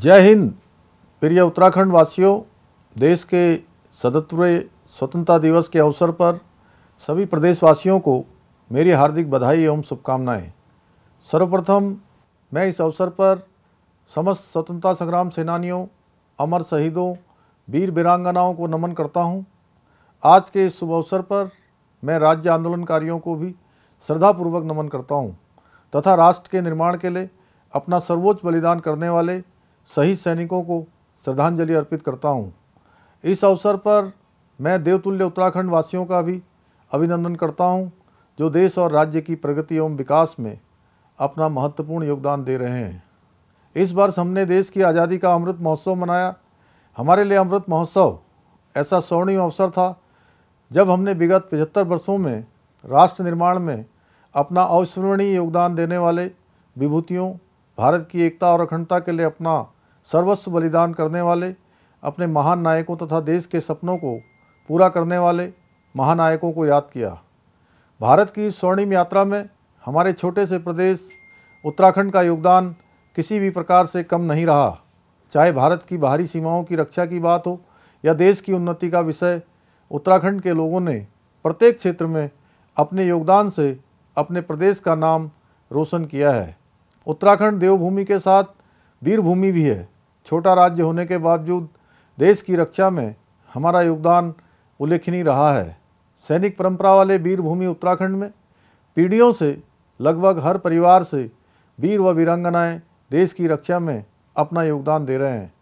जय हिंद। प्रिय उत्तराखंड वासियों, देश के 77वें स्वतंत्रता दिवस के अवसर पर सभी प्रदेशवासियों को मेरी हार्दिक बधाई एवं शुभकामनाएं। सर्वप्रथम मैं इस अवसर पर समस्त स्वतंत्रता संग्राम सेनानियों, अमर शहीदों, वीर वीरांगनाओं को नमन करता हूं। आज के इस शुभ अवसर पर मैं राज्य आंदोलनकारियों को भी श्रद्धापूर्वक नमन करता हूं तथा राष्ट्र के निर्माण के लिए अपना सर्वोच्च बलिदान करने वाले शहीद सैनिकों को श्रद्धांजलि अर्पित करता हूं। इस अवसर पर मैं देवतुल्य उत्तराखंड वासियों का भी अभिनंदन करता हूं, जो देश और राज्य की प्रगति एवं विकास में अपना महत्वपूर्ण योगदान दे रहे हैं। इस वर्ष हमने देश की आज़ादी का अमृत महोत्सव मनाया। हमारे लिए अमृत महोत्सव ऐसा स्वर्णिम अवसर था जब हमने विगत 75 वर्षों में राष्ट्र निर्माण में अपना अविस्मरणीय योगदान देने वाले विभूतियों, भारत की एकता और अखंडता के लिए अपना सर्वस्व बलिदान करने वाले अपने महान नायकों तथा देश के सपनों को पूरा करने वाले महानायकों को याद किया। भारत की स्वर्णिम यात्रा में हमारे छोटे से प्रदेश उत्तराखंड का योगदान किसी भी प्रकार से कम नहीं रहा। चाहे भारत की बाहरी सीमाओं की रक्षा की बात हो या देश की उन्नति का विषय, उत्तराखंड के लोगों ने प्रत्येक क्षेत्र में अपने योगदान से अपने प्रदेश का नाम रोशन किया है। उत्तराखंड देवभूमि के साथ वीरभूमि भी है। छोटा राज्य होने के बावजूद देश की रक्षा में हमारा योगदान उल्लेखनीय रहा है। सैनिक परंपरा वाले वीरभूमि उत्तराखंड में पीढ़ियों से लगभग हर परिवार से वीर व वीरांगनाएं देश की रक्षा में अपना योगदान दे रहे हैं।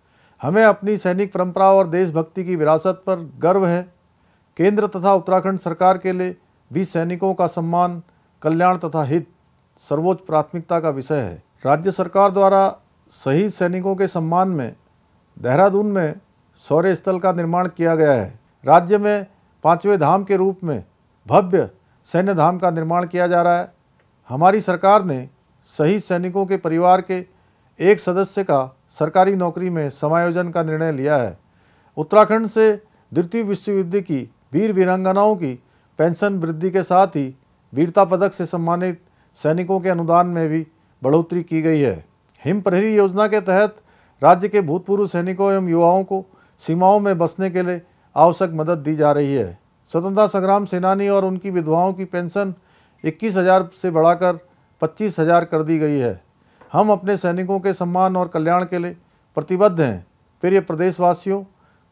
हमें अपनी सैनिक परंपरा और देशभक्ति की विरासत पर गर्व है। केंद्र तथा उत्तराखंड सरकार के लिए भी सैनिकों का सम्मान, कल्याण तथा हित सर्वोच्च प्राथमिकता का विषय है। राज्य सरकार द्वारा शहीद सैनिकों के सम्मान में देहरादून में शौर्य स्थल का निर्माण किया गया है। राज्य में 5वें धाम के रूप में भव्य सैन्य धाम का निर्माण किया जा रहा है। हमारी सरकार ने शहीद सैनिकों के परिवार के एक सदस्य का सरकारी नौकरी में समायोजन का निर्णय लिया है। उत्तराखंड से द्वितीय विश्व युद्ध की वीर वीरांगनाओं की पेंशन वृद्धि के साथ ही वीरता पदक से सम्मानित सैनिकों के अनुदान में भी बढ़ोतरी की गई है। हिम प्रहरी योजना के तहत राज्य के भूतपूर्व सैनिकों एवं युवाओं को सीमाओं में बसने के लिए आवश्यक मदद दी जा रही है। स्वतंत्रता संग्राम सेनानी और उनकी विधवाओं की पेंशन 21,000 से बढ़ाकर 25,000 कर दी गई है। हम अपने सैनिकों के सम्मान और कल्याण के लिए प्रतिबद्ध हैं। प्रिय प्रदेशवासियों,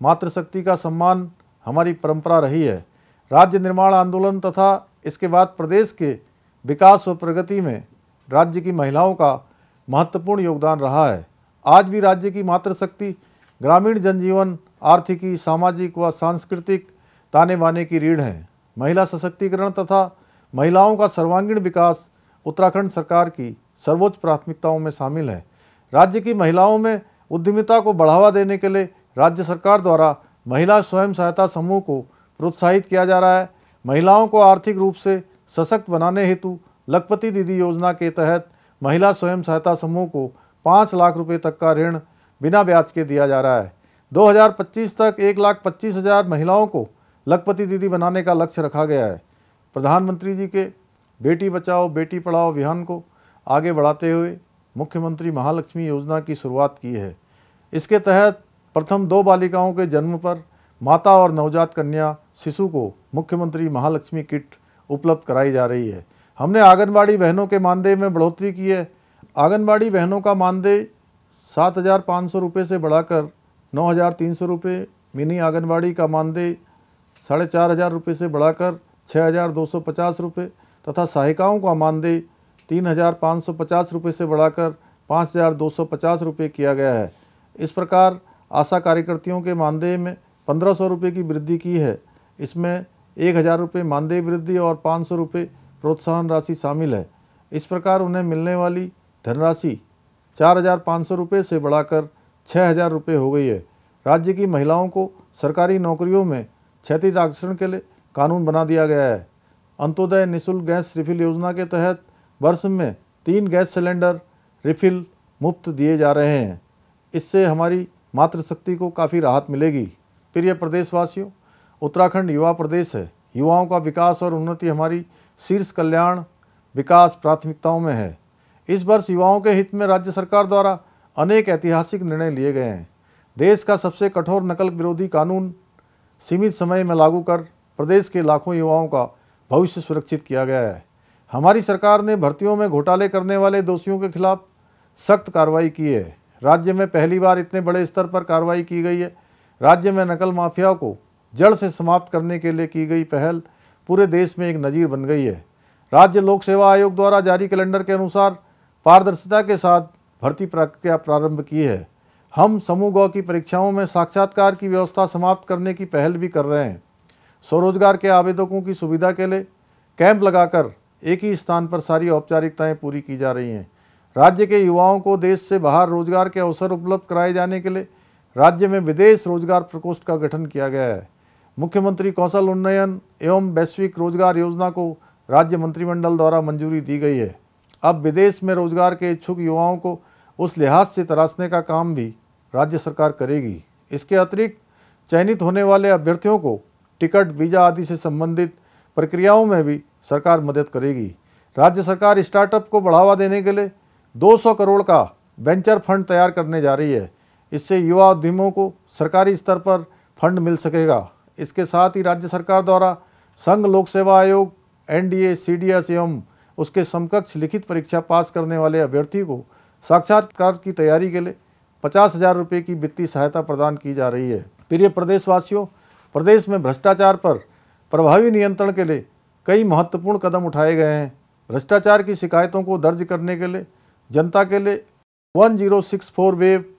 मातृशक्ति का सम्मान हमारी परंपरा रही है। राज्य निर्माण आंदोलन तथा इसके बाद प्रदेश के विकास व प्रगति में राज्य की महिलाओं का महत्वपूर्ण योगदान रहा है। आज भी राज्य की मातृशक्ति ग्रामीण जनजीवन, आर्थिकी, सामाजिक व सांस्कृतिक ताने बाने की रीढ़ है। महिला सशक्तिकरण तथा महिलाओं का सर्वांगीण विकास उत्तराखंड सरकार की सर्वोच्च प्राथमिकताओं में शामिल है। राज्य की महिलाओं में उद्यमिता को बढ़ावा देने के लिए राज्य सरकार द्वारा महिला स्वयं सहायता समूह को प्रोत्साहित किया जा रहा है। महिलाओं को आर्थिक रूप से सशक्त बनाने हेतु लखपति दीदी योजना के तहत महिला स्वयं सहायता समूह को 5 लाख रुपए तक का ऋण बिना ब्याज के दिया जा रहा है। 2025 तक 1,25,000 महिलाओं को लखपति दीदी बनाने का लक्ष्य रखा गया है। प्रधानमंत्री जी के बेटी बचाओ बेटी पढ़ाओ अभियान को आगे बढ़ाते हुए मुख्यमंत्री महालक्ष्मी योजना की शुरुआत की है। इसके तहत प्रथम 2 बालिकाओं के जन्म पर माता और नवजात कन्या शिशु को मुख्यमंत्री महालक्ष्मी किट उपलब्ध कराई जा रही है। हमने आंगनबाड़ी बहनों के मानदेय में बढ़ोतरी की है। आंगनबाड़ी बहनों का मानदेय 7,500 रुपये से बढ़ाकर 9,300 रुपये, मिनी आंगनबाड़ी का मानदेय 4,500 रुपये से बढ़ाकर 6,250 रुपये तथा सहायिकाओं का मानदेय 3,550 रुपये से बढ़ाकर 5,250 रुपये किया गया है। इस प्रकार आशा कार्यकर्तियों के मानदेय में 1,500 रुपये की वृद्धि की है। इसमें 1,000 रुपये मानदेय वृद्धि और 500 रुपये प्रोत्साहन राशि शामिल है। इस प्रकार उन्हें मिलने वाली धनराशि 4,500 रुपये से बढ़ाकर 6,000 रुपये हो गई है। राज्य की महिलाओं को सरकारी नौकरियों में क्षैतिज आरक्षण के लिए कानून बना दिया गया है। अंत्योदय निःशुल्क गैस रिफिल योजना के तहत वर्ष में 3 गैस सिलेंडर रिफिल मुफ्त दिए जा रहे हैं। इससे हमारी मातृशक्ति को काफ़ी राहत मिलेगी। प्रिय प्रदेशवासियों, उत्तराखंड युवा प्रदेश है। युवाओं का विकास और उन्नति हमारी शीर्ष कल्याण विकास प्राथमिकताओं में है। इस वर्ष युवाओं के हित में राज्य सरकार द्वारा अनेक ऐतिहासिक निर्णय लिए गए हैं। देश का सबसे कठोर नकल विरोधी कानून सीमित समय में लागू कर प्रदेश के लाखों युवाओं का भविष्य सुरक्षित किया गया है। हमारी सरकार ने भर्तियों में घोटाले करने वाले दोषियों के खिलाफ सख्त कार्रवाई की है। राज्य में पहली बार इतने बड़े स्तर पर कार्रवाई की गई है। राज्य में नकल माफिया को जड़ से समाप्त करने के लिए की गई पहल पूरे देश में एक नज़ीर बन गई है। राज्य लोक सेवा आयोग द्वारा जारी कैलेंडर के अनुसार पारदर्शिता के साथ भर्ती प्रक्रिया प्रारंभ की है। हम समूह ग की परीक्षाओं में साक्षात्कार की व्यवस्था समाप्त करने की पहल भी कर रहे हैं। स्वरोजगार के आवेदकों की सुविधा के लिए कैंप लगाकर एक ही स्थान पर सारी औपचारिकताएं पूरी की जा रही हैं। राज्य के युवाओं को देश से बाहर रोजगार के अवसर उपलब्ध कराए जाने के लिए राज्य में विदेश रोजगार प्रकोष्ठ का गठन किया गया है। मुख्यमंत्री कौशल उन्नयन एवं वैश्विक रोजगार योजना को राज्य मंत्रिमंडल द्वारा मंजूरी दी गई है। अब विदेश में रोजगार के इच्छुक युवाओं को उस लिहाज से तराशने का काम भी राज्य सरकार करेगी। इसके अतिरिक्त चयनित होने वाले अभ्यर्थियों को टिकट, वीजा आदि से संबंधित प्रक्रियाओं में भी सरकार मदद करेगी। राज्य सरकार स्टार्टअप को बढ़ावा देने के लिए 200 करोड़ का वेंचर फंड तैयार करने जा रही है। इससे युवा उद्यमियों को सरकारी स्तर पर फंड मिल सकेगा। इसके साथ ही राज्य सरकार द्वारा संघ लोक सेवा आयोग, एनडीए, सीडीएस एवं उसके समकक्ष लिखित परीक्षा पास करने वाले अभ्यर्थी को साक्षात्कार की तैयारी के लिए 50,000 रुपये की वित्तीय सहायता प्रदान की जा रही है। प्रिय प्रदेशवासियों, प्रदेश में भ्रष्टाचार पर प्रभावी नियंत्रण के लिए कई महत्वपूर्ण कदम उठाए गए हैं। भ्रष्टाचार की शिकायतों को दर्ज करने के लिए जनता के लिए 1064 वेब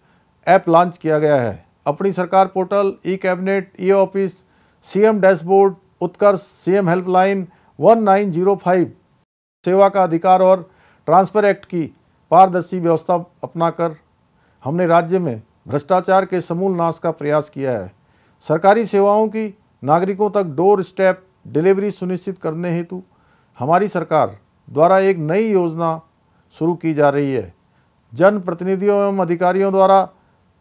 ऐप लॉन्च किया गया है। अपनी सरकार portal, e cabinet, e office, CM dashboard, Utkarsh, CM helpline 1905 सेवा का अधिकार और ट्रांसफर एक्ट की पारदर्शी व्यवस्था अपनाकर हमने राज्य में भ्रष्टाचार के समूल नाश का प्रयास किया है। सरकारी सेवाओं की नागरिकों तक डोर स्टेप डिलीवरी सुनिश्चित करने हेतु हमारी सरकार द्वारा एक नई योजना शुरू की जा रही है। जन प्रतिनिधियों एवं अधिकारियों द्वारा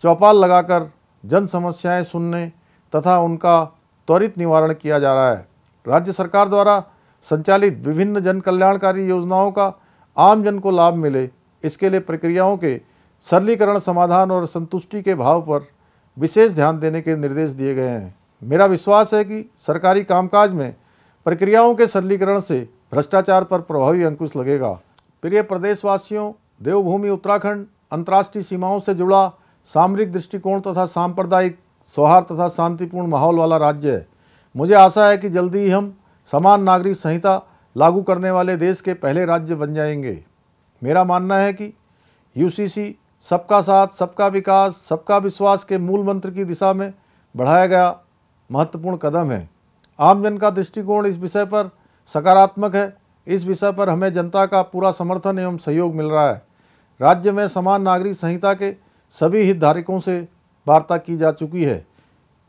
चौपाल लगाकर जन समस्याएं सुनने तथा उनका त्वरित निवारण किया जा रहा है। राज्य सरकार द्वारा संचालित विभिन्न जन कल्याणकारी योजनाओं का आम जन को लाभ मिले, इसके लिए प्रक्रियाओं के सरलीकरण, समाधान और संतुष्टि के भाव पर विशेष ध्यान देने के निर्देश दिए गए हैं। मेरा विश्वास है कि सरकारी कामकाज में प्रक्रियाओं के सरलीकरण से भ्रष्टाचार पर प्रभावी अंकुश लगेगा। प्रिय प्रदेशवासियों, देवभूमि उत्तराखंड अंतर्राष्ट्रीय सीमाओं से जुड़ा सामरिक दृष्टिकोण तथा सांप्रदायिक सौहार्द तथा शांतिपूर्ण माहौल वाला राज्य है। मुझे आशा है कि जल्दी ही हम समान नागरिक संहिता लागू करने वाले देश के पहले राज्य बन जाएंगे। मेरा मानना है कि यूसीसी सबका साथ, सबका विकास, सबका विश्वास के मूल मंत्र की दिशा में बढ़ाया गया महत्वपूर्ण कदम है। आम जन का दृष्टिकोण इस विषय पर सकारात्मक है। इस विषय पर हमें जनता का पूरा समर्थन एवं सहयोग मिल रहा है। राज्य में समान नागरिक संहिता के सभी हितधारकों से वार्ता की जा चुकी है।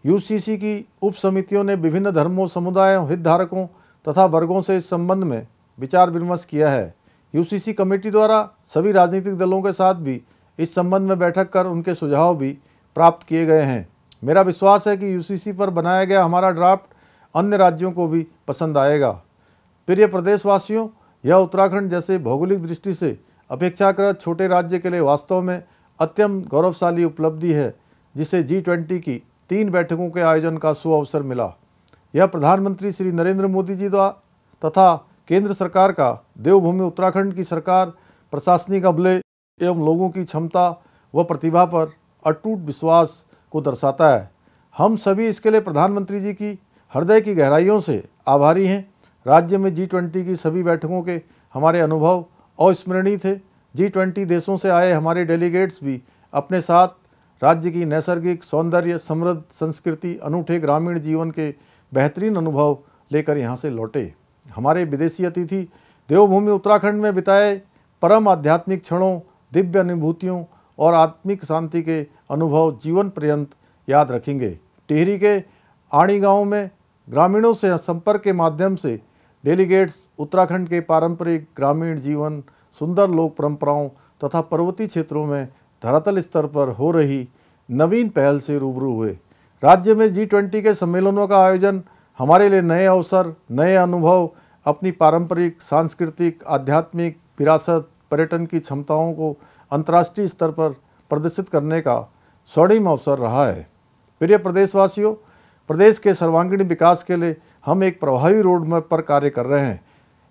यूसीसी की उप समितियों ने विभिन्न धर्मों, समुदायों, हितधारकों तथा वर्गों से इस संबंध में विचार विमर्श किया है। यूसीसी कमेटी द्वारा सभी राजनीतिक दलों के साथ भी इस संबंध में बैठक कर उनके सुझाव भी प्राप्त किए गए हैं। मेरा विश्वास है कि यूसीसी पर बनाया गया हमारा ड्राफ्ट अन्य राज्यों को भी पसंद आएगा। प्रिय प्रदेशवासियों, यह उत्तराखंड जैसे भौगोलिक दृष्टि से अपेक्षाकृत छोटे राज्य के लिए वास्तव में अत्यंत गौरवशाली उपलब्धि है, जिसे G20 की 3 बैठकों के आयोजन का सुअवसर मिला। यह प्रधानमंत्री श्री नरेंद्र मोदी जी द्वारा तथा केंद्र सरकार का देवभूमि उत्तराखंड की सरकार, प्रशासनिक अमले एवं लोगों की क्षमता व प्रतिभा पर अटूट विश्वास को दर्शाता है। हम सभी इसके लिए प्रधानमंत्री जी की हृदय की गहराइयों से आभारी हैं। राज्य में G20 की सभी बैठकों के हमारे अनुभव अविस्मरणीय थे। G20 देशों से आए हमारे डेलीगेट्स भी अपने साथ राज्य की नैसर्गिक सौंदर्य, समृद्ध संस्कृति, अनूठे ग्रामीण जीवन के बेहतरीन अनुभव लेकर यहाँ से लौटे। हमारे विदेशी अतिथि देवभूमि उत्तराखंड में बिताए परम आध्यात्मिक क्षणों, दिव्य अनुभूतियों और आत्मिक शांति के अनुभव जीवन पर्यंत याद रखेंगे। टिहरी के आणी गांव में ग्रामीणों से संपर्क के माध्यम से डेलीगेट्स उत्तराखंड के पारंपरिक ग्रामीण जीवन, सुंदर लोक परंपराओं तथा पर्वतीय क्षेत्रों में धरातल स्तर पर हो रही नवीन पहल से रूबरू हुए। राज्य में G20 के सम्मेलनों का आयोजन हमारे लिए नए अवसर, नए अनुभव, अपनी पारंपरिक, सांस्कृतिक, आध्यात्मिक विरासत, पर्यटन की क्षमताओं को अंतर्राष्ट्रीय स्तर पर प्रदर्शित करने का स्वर्णिम अवसर रहा है। प्रिय प्रदेशवासियों, प्रदेश के सर्वांगीण विकास के लिए हम एक प्रभावी रोड मैप पर कार्य कर रहे हैं।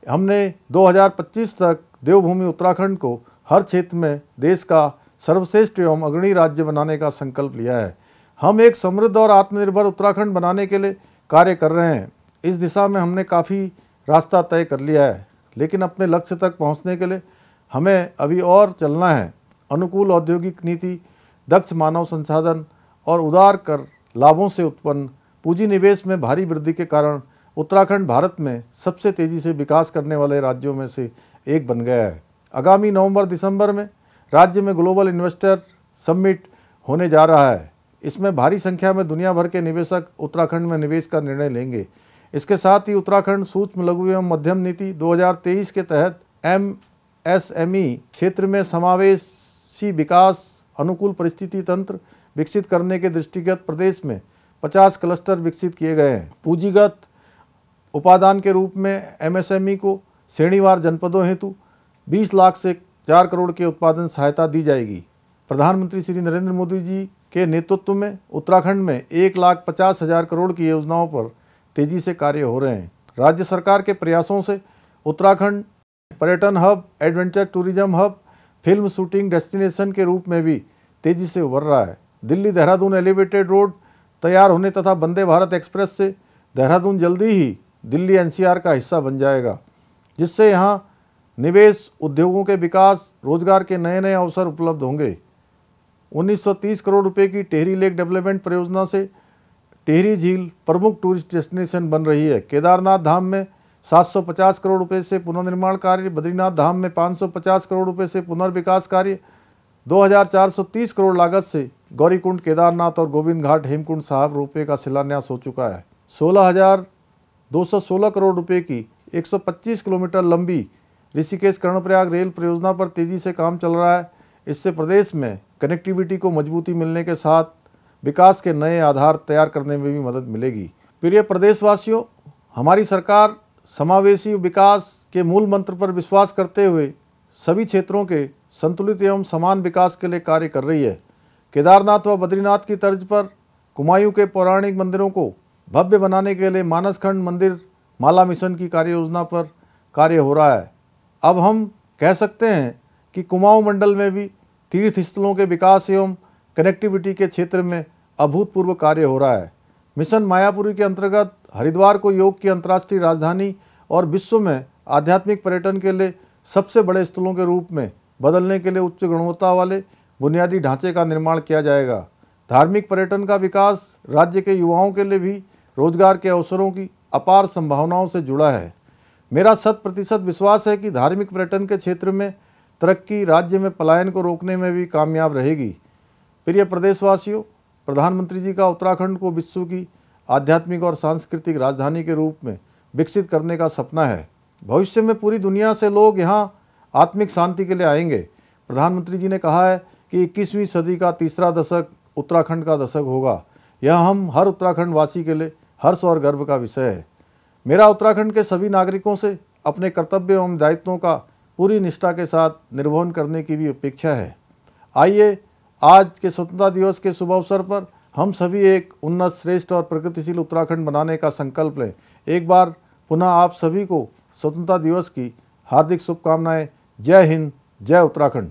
हमने 2025 तक देवभूमि उत्तराखंड को हर क्षेत्र में देश का सर्वश्रेष्ठ एवं अग्रणी राज्य बनाने का संकल्प लिया है। हम एक समृद्ध और आत्मनिर्भर उत्तराखंड बनाने के लिए कार्य कर रहे हैं। इस दिशा में हमने काफ़ी रास्ता तय कर लिया है, लेकिन अपने लक्ष्य तक पहुंचने के लिए हमें अभी और चलना है। अनुकूल औद्योगिक नीति, दक्ष मानव संसाधन और उदार कर लाभों से उत्पन्न पूंजी निवेश में भारी वृद्धि के कारण उत्तराखंड भारत में सबसे तेज़ी से विकास करने वाले राज्यों में से एक बन गया है। आगामी नवंबर-दिसंबर में राज्य में ग्लोबल इन्वेस्टर समिट होने जा रहा है। इसमें भारी संख्या में दुनिया भर के निवेशक उत्तराखंड में निवेश का निर्णय लेंगे। इसके साथ ही उत्तराखंड सूक्ष्म लघु एवं मध्यम नीति 2023 के तहत MSME क्षेत्र में समावेशी विकास अनुकूल परिस्थिति तंत्र विकसित करने के दृष्टिगत प्रदेश में 50 क्लस्टर विकसित किए गए हैं। पूंजीगत उपादान के रूप में MSME को श्रेणीवार जनपदों हेतु 20 लाख से 4 करोड़ के उत्पादन सहायता दी जाएगी। प्रधानमंत्री श्री नरेंद्र मोदी जी के नेतृत्व में उत्तराखंड में 1,50,000 करोड़ की योजनाओं पर तेजी से कार्य हो रहे हैं। राज्य सरकार के प्रयासों से उत्तराखंड पर्यटन hub, adventure tourism hub, film shooting destination के रूप में भी तेजी से उभर रहा है। दिल्ली देहरादून एलिवेटेड रोड तैयार होने तथा वंदे भारत एक्सप्रेस से देहरादून जल्दी ही दिल्ली NCR का हिस्सा बन जाएगा, जिससे यहाँ निवेश, उद्योगों के विकास, रोजगार के नए नए अवसर उपलब्ध होंगे। 1930 करोड़ रुपए की टेहरी लेक डेवलपमेंट परियोजना से टेहरी झील प्रमुख टूरिस्ट डेस्टिनेशन बन रही है। केदारनाथ धाम में 750 करोड़ रुपए से पुनर्निर्माण कार्य, बद्रीनाथ धाम में 550 करोड़ रुपए से पुनर्विकास कार्य, 2430 करोड़ लागत से गौरीकुंड, केदारनाथ और गोविंद घाट हेमकुंड साहब रोपवे का शिलान्यास हो चुका है। 16,216 करोड़ रुपए की 125 किलोमीटर लंबी ऋषिकेश कर्णप्रयाग रेल परियोजना पर तेजी से काम चल रहा है। इससे प्रदेश में कनेक्टिविटी को मजबूती मिलने के साथ विकास के नए आधार तैयार करने में भी मदद मिलेगी। प्रिय प्रदेशवासियों, हमारी सरकार समावेशी विकास के मूल मंत्र पर विश्वास करते हुए सभी क्षेत्रों के संतुलित एवं समान विकास के लिए कार्य कर रही है। केदारनाथ व बद्रीनाथ की तर्ज पर कुमायूं के पौराणिक मंदिरों को भव्य बनाने के लिए मानसखंड मंदिर माला मिशन की कार्य योजना पर कार्य हो रहा है। अब हम कह सकते हैं कि कुमाऊं मंडल में भी तीर्थ स्थलों के विकास एवं कनेक्टिविटी के क्षेत्र में अभूतपूर्व कार्य हो रहा है। मिशन मायापुरी के अंतर्गत हरिद्वार को योग की अंतर्राष्ट्रीय राजधानी और विश्व में आध्यात्मिक पर्यटन के लिए सबसे बड़े स्थलों के रूप में बदलने के लिए उच्च गुणवत्ता वाले बुनियादी ढांचे का निर्माण किया जाएगा। धार्मिक पर्यटन का विकास राज्य के युवाओं के लिए भी रोजगार के अवसरों की अपार संभावनाओं से जुड़ा है। मेरा 100% विश्वास है कि धार्मिक पर्यटन के क्षेत्र में तरक्की राज्य में पलायन को रोकने में भी कामयाब रहेगी। प्रिय प्रदेशवासियों, प्रधानमंत्री जी का उत्तराखंड को विश्व की आध्यात्मिक और सांस्कृतिक राजधानी के रूप में विकसित करने का सपना है। भविष्य में पूरी दुनिया से लोग यहाँ आत्मिक शांति के लिए आएंगे। प्रधानमंत्री जी ने कहा है कि 21वीं सदी का तीसरा दशक उत्तराखंड का दशक होगा। यह हम हर उत्तराखंड वासी के लिए हर्ष और गर्व का विषय है। मेरा उत्तराखंड के सभी नागरिकों से अपने कर्तव्य एवं दायित्वों का पूरी निष्ठा के साथ निर्वहन करने की भी अपेक्षा है। आइए आज के स्वतंत्रता दिवस के शुभ अवसर पर हम सभी एक उन्नत, श्रेष्ठ और प्रगतिशील उत्तराखंड बनाने का संकल्प लें। एक बार पुनः आप सभी को स्वतंत्रता दिवस की हार्दिक शुभकामनाएं। जय हिंद, जय उत्तराखंड।